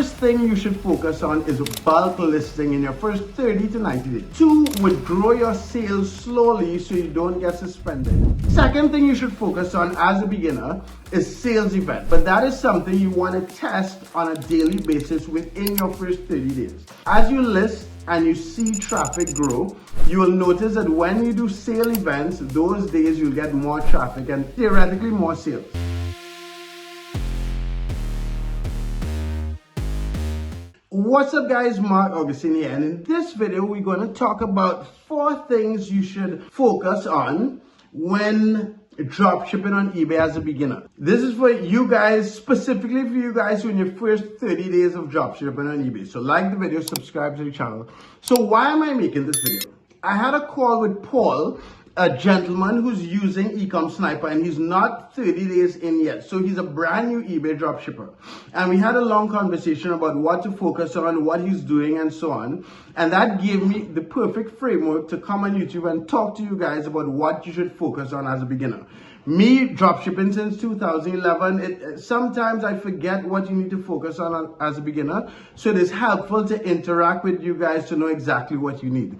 first thing you should focus on is bulk listing in your first 30 to 90 days. 2 would grow your sales slowly so you don't get suspended. Second thing you should focus on as a beginner is sales event, but that is something you want to test on a daily basis within your first 30 days. As you list and you see traffic grow, you will notice that when you do sale events, those days you'll get more traffic and theoretically more sales. What's up guys, Mark Augustine here, and in this video we're going to talk about 4 things you should focus on when dropshipping on eBay as a beginner. This is for you guys, specifically for you guys who are in your first 30 days of dropshipping on eBay. So like the video, subscribe to the channel. So why am I making this video? I had a call with Paul, a gentleman who's using Ecom Sniper, and he's not 30 days in yet. So he's a brand new eBay dropshipper. And we had a long conversation about what to focus on, what he's doing, and so on. And that gave me the perfect framework to come on YouTube and talk to you guys about what you should focus on as a beginner. Me dropshipping since 2011, sometimes I forget what you need to focus on as a beginner. So it is helpful to interact with you guys to know exactly what you need.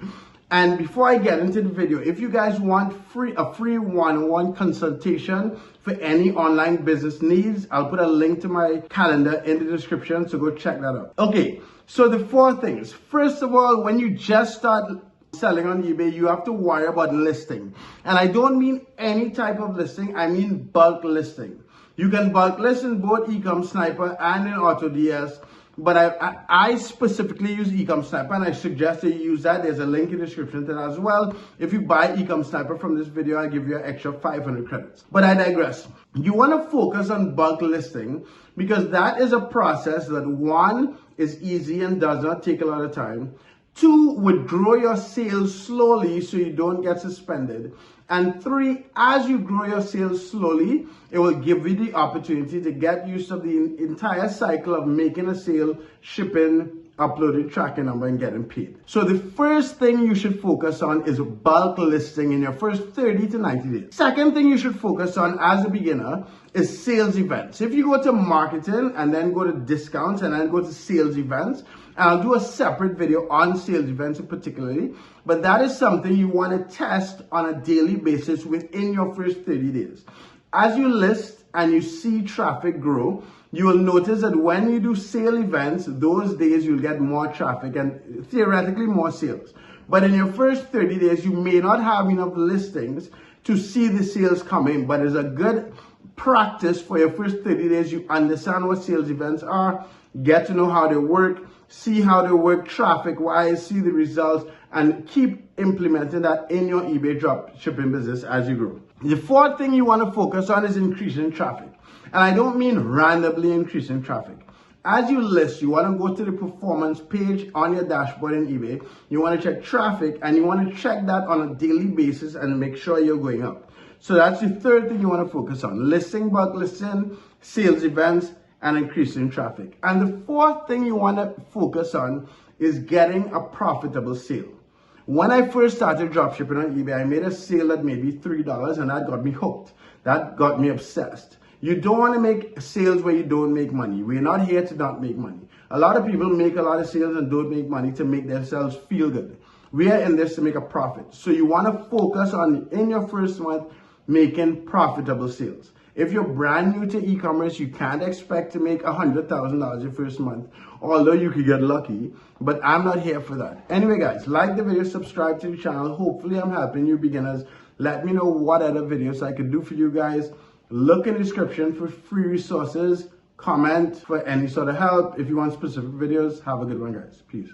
And before I get into the video, if you guys want a free one-on-one consultation for any online business needs, I'll put a link to my calendar in the description, so go check that out. Okay, so the 4 things. First of all, when you just start selling on eBay, you have to worry about listing. And I don't mean any type of listing, I mean bulk listing. You can bulk list in both Ecom Sniper and in AutoDS. But I specifically use Ecom Sniper, and I suggest that you use that. There's a link in the description to that as well. If you buy Ecom Sniper from this video, I'll give you an extra 500 credits. But I digress. You want to focus on bulk listing because that is a process that 1 is easy and does not take a lot of time. 2 would grow your sales slowly so you don't get suspended. And 3, as you grow your sales slowly, it will give you the opportunity to get used to the entire cycle of making a sale, shipping, uploading tracking number, and getting paid. So the first thing you should focus on is bulk listing in your first 30 to 90 days. Second thing you should focus on as a beginner is sales events. If you go to marketing and then go to discounts and then go to sales events, and I'll do a separate video on sales events particularly, but that is something you want to test on a daily basis within your first 30 days. As you list and you see traffic grow, you will notice that when you do sale events, those days you'll get more traffic and theoretically more sales. But in your first 30 days, you may not have enough listings to see the sales come in, but it's a good practice for your first 30 days. You understand what sales events are, get to know how they work, see how they work traffic-wise, see the results, and keep implementing that in your eBay drop shipping business as you grow. The 4th thing you want to focus on is increasing traffic. And I don't mean randomly increasing traffic. As you list, you want to go to the performance page on your dashboard in eBay. You want to check traffic, and you want to check that on a daily basis and make sure you're going up. So that's the 3rd thing you want to focus on: listing, bulk listing, sales events, and increasing traffic. And the 4th thing you want to focus on is getting a profitable sale. When I first started dropshipping on eBay, I made a sale that made me $3, and that got me hooked. That got me obsessed. You don't want to make sales where you don't make money. We're not here to not make money. A lot of people make a lot of sales and don't make money to make themselves feel good. We are in this to make a profit. So you want to focus on, in your first month, making profitable sales. If you're brand new to e-commerce, you can't expect to make $100,000 your first month, although you could get lucky, but I'm not here for that. Anyway, guys, like the video, subscribe to the channel. Hopefully I'm helping you beginners. Let me know what other videos I could do for you guys. Look in the description for free resources. Comment for any sort of help. If you want specific videos, have a good one, guys. Peace.